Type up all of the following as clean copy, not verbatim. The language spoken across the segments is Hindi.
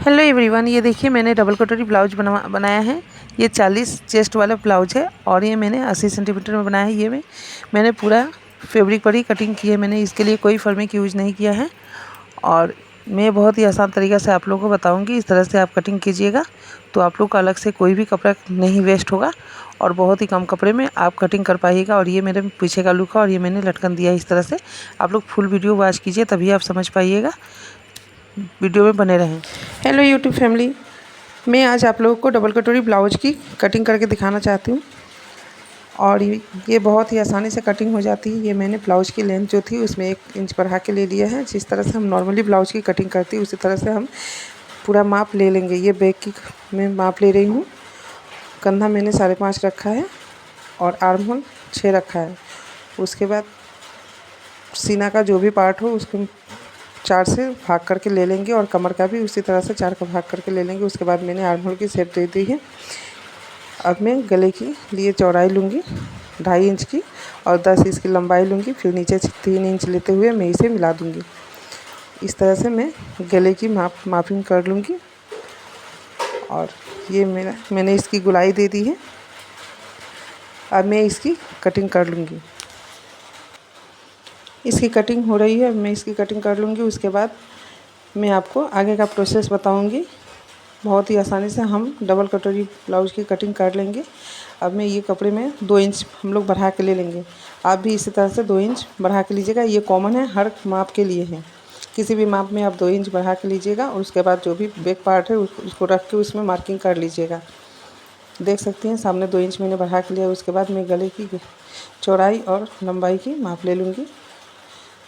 हेलो एवरीवन, ये देखिए मैंने डबल कटोरी ब्लाउज बनाया है। ये 40 चेस्ट वाला ब्लाउज है और ये मैंने 80 सेंटीमीटर में बनाया है। ये मैंने पूरा फैब्रिक पर ही कटिंग की है। मैंने इसके लिए कोई फर्मिंग यूज़ नहीं किया है और मैं बहुत ही आसान तरीक़ा से आप लोगों को बताऊंगी। इस तरह से आप कटिंग कीजिएगा तो आप लोग का अलग से कोई भी कपड़ा नहीं वेस्ट होगा और बहुत ही कम कपड़े में आप कटिंग कर पाइएगा। और ये मेरे पीछे का लुक है और ये मैंने लटकन दिया है इस तरह से। आप लोग फुल वीडियो वॉच कीजिए तभी आप समझ पाइएगा, वीडियो में बने रहें। हेलो यूट्यूब फैमिली, मैं आज आप लोगों को डबल कटोरी ब्लाउज की कटिंग करके दिखाना चाहती हूँ और ये बहुत ही आसानी से कटिंग हो जाती है। ये मैंने ब्लाउज की लेंथ जो थी उसमें 1 इंच बढ़ा के ले लिया है। जिस तरह से हम नॉर्मली ब्लाउज की कटिंग करती है उसी तरह से हम पूरा माप ले लेंगे। ये बैक की मैं माप ले रही हूँ। कंधा मैंने 5.5 रखा है और आर्म होल 6 रखा है। उसके बाद सीना का जो भी पार्ट हो उसको 4 से भाग करके ले लेंगे और कमर का भी उसी तरह से 4 का भाग करके ले लेंगे। उसके बाद मैंने आर्म होल की शेप दे दी है। अब मैं गले के लिए चौड़ाई लूँगी 2.5 इंच की और 10 इसकी लंबाई लूँगी। फिर नीचे 3 इंच लेते हुए मैं इसे मिला दूँगी। इस तरह से मैं गले की मापिंग कर लूँगी और ये मैंने इसकी गोलाई दे दी है। अब मैं इसकी कटिंग कर लूँगी। इसकी कटिंग हो रही है, मैं इसकी कटिंग कर लूँगी। उसके बाद मैं आपको आगे का प्रोसेस बताऊँगी। बहुत ही आसानी से हम डबल कटोरी ब्लाउज की कटिंग कर लेंगे। अब मैं ये कपड़े में 2 इंच हम लोग बढ़ा के ले लेंगे। आप भी इसी तरह से 2 इंच बढ़ा के लीजिएगा। ये कॉमन है, हर माप के लिए है। किसी भी माप में आप 2 इंच बढ़ा के लीजिएगा और उसके बाद जो भी बैक पार्ट है उसको रख के उसमें मार्किंग कर लीजिएगा। देख सकती हैं सामने 2 इंच मैंने बढ़ा के लिया। उसके बाद मैं गले की चौड़ाई और लंबाई की माप ले लूँगी।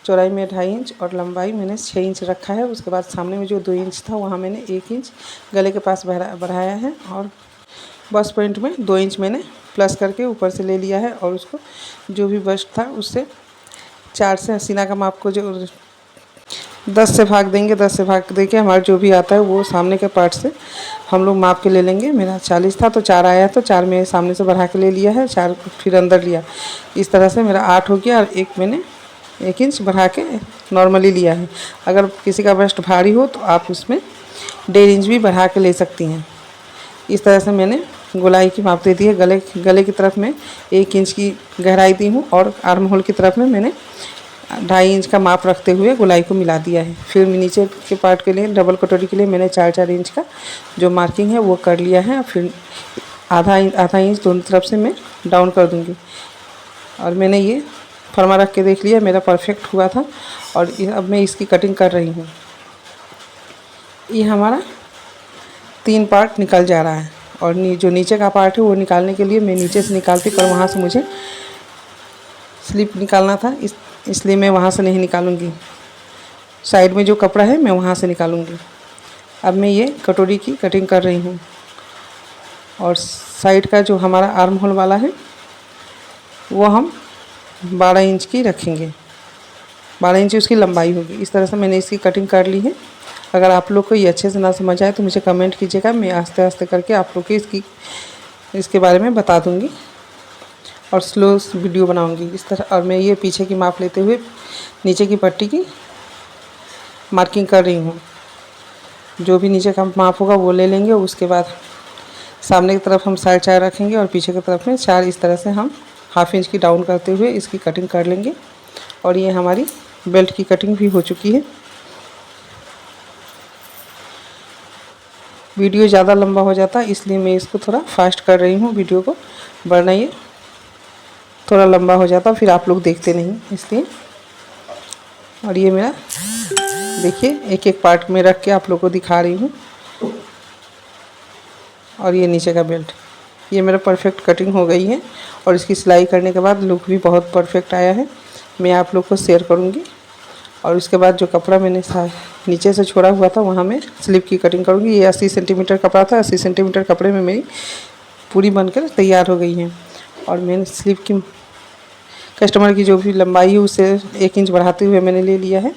चौड़ाई में 2.5 इंच और लंबाई मैंने 6 इंच रखा है। उसके बाद सामने में जो 2 इंच था वहाँ मैंने 1 इंच गले के पास बढ़ाया है और बस्ट पॉइंट में 2 इंच मैंने प्लस करके ऊपर से ले लिया है और उसको जो भी बस्ट था उससे 4 से सीना का माप को जो 10 से भाग देंगे। 10 से भाग देके हमारा जो भी आता है वो सामने के पार्ट से हम लोग माप के ले लेंगे। मेरा 40 था तो 4 आया तो 4 में सामने से बढ़ा के ले लिया है, 4 फिर अंदर लिया। इस तरह से मेरा 8 हो गया और 1 मैंने 1 इंच बढ़ा के नॉर्मली लिया है। अगर किसी का बस्ट भारी हो तो आप उसमें 1.5 इंच भी बढ़ा के ले सकती हैं। इस तरह से मैंने गोलाई की माप दे दी है। गले की तरफ में 1 इंच की गहराई दी हूँ और आर्म होल की तरफ में मैंने 2.5 इंच का माप रखते हुए गोलाई को मिला दिया है। फिर नीचे के पार्ट के लिए डबल कटोरी के लिए मैंने 4-4 इंच का जो मार्किंग है वो कर लिया है। फिर आधा इंच दोनों तरफ से मैं डाउन कर दूँगी और मैंने ये फरमा रख के देख लिया, मेरा परफेक्ट हुआ था। और अब मैं इसकी कटिंग कर रही हूँ। ये हमारा 3 पार्ट निकल जा रहा है और जो नीचे का पार्ट है वो निकालने के लिए मैं नीचे से निकालती, पर वहाँ से मुझे स्लिप निकालना था इसलिए मैं वहाँ से नहीं निकालूंगी। साइड में जो कपड़ा है मैं वहाँ से निकालूंगी। अब मैं ये कटोरी की कटिंग कर रही हूँ और साइड का जो हमारा आर्म होल वाला है वो हम 12 इंच की रखेंगे। 12 इंच उसकी लंबाई होगी। इस तरह से मैंने इसकी कटिंग कर ली है। अगर आप लोग को ये अच्छे से ना समझ आए तो मुझे कमेंट कीजिएगा, मैं आस्ते आस्ते करके आप लोग को इसके बारे में बता दूंगी और स्लो वीडियो बनाऊंगी इस तरह। और मैं ये पीछे की माप लेते हुए नीचे की पट्टी की मार्किंग कर रही हूँ। जो भी नीचे का माप होगा वो ले लेंगे। उसके बाद सामने की तरफ हम 4.5 रखेंगे और पीछे की तरफ में 4। इस तरह से हम 1/2 इंच की डाउन करते हुए इसकी कटिंग कर लेंगे। और ये हमारी बेल्ट की कटिंग भी हो चुकी है। वीडियो ज़्यादा लंबा हो जाता है इसलिए मैं इसको थोड़ा फास्ट कर रही हूँ वीडियो को, वरना ये थोड़ा लंबा हो जाता फिर आप लोग देखते नहीं इसलिए। और ये मेरा देखिए एक एक पार्ट में रख के आप लोग को दिखा रही हूँ। और ये नीचे का बेल्ट, ये मेरा परफेक्ट कटिंग हो गई है और इसकी सिलाई करने के बाद लुक भी बहुत परफेक्ट आया है। मैं आप लोग को शेयर करूँगी। और उसके बाद जो कपड़ा मैंने नीचे से छोड़ा हुआ था वहाँ मैं स्लीव की कटिंग करूँगी। ये 80 सेंटीमीटर कपड़ा था। 80 सेंटीमीटर कपड़े में मेरी पूरी बनकर तैयार हो गई है। और मैंने स्लीव की कस्टमर की जो भी लंबाई है उससे 1 इंच बढ़ाते हुए मैंने ले लिया है।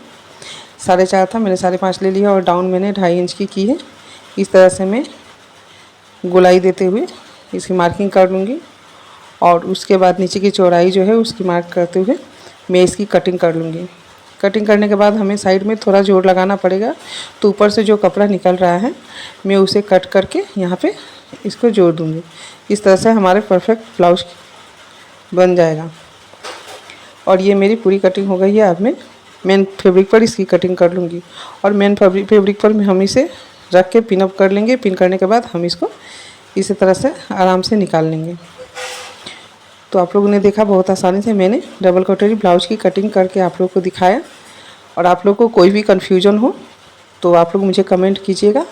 4.5 था, मैंने 5.5 ले लिया और डाउन मैंने 2.5 इंच की है। इस तरह से मैं गोलाई देते हुए इसकी मार्किंग कर लूँगी और उसके बाद नीचे की चौड़ाई जो है उसकी मार्क करते हुए मैं इसकी कटिंग कर लूँगी। कटिंग करने के बाद हमें साइड में थोड़ा जोड़ लगाना पड़ेगा। तो ऊपर से जो कपड़ा निकल रहा है मैं उसे कट करके यहाँ पे इसको जोड़ दूँगी। इस तरह से हमारे परफेक्ट ब्लाउज बन जाएगा। और ये मेरी पूरी कटिंग हो गई है। अब मैं मेन फैब्रिक पर इसकी कटिंग कर लूँगी और मेन फैब्रिक पर हम इसे रख के पिन अप कर लेंगे। पिन करने के बाद हम इसको इसी तरह से आराम से निकाल लेंगे। तो आप लोगों ने देखा बहुत आसानी से मैंने डबल कटोरी ब्लाउज की कटिंग करके आप लोगों को दिखाया। और आप लोग को कोई भी कन्फ्यूजन हो तो आप लोग मुझे कमेंट कीजिएगा,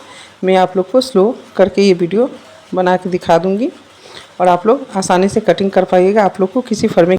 मैं आप लोग को स्लो करके ये वीडियो बना के दिखा दूँगी और आप लोग आसानी से कटिंग कर पाइएगा। आप लोग को किसी फर्मे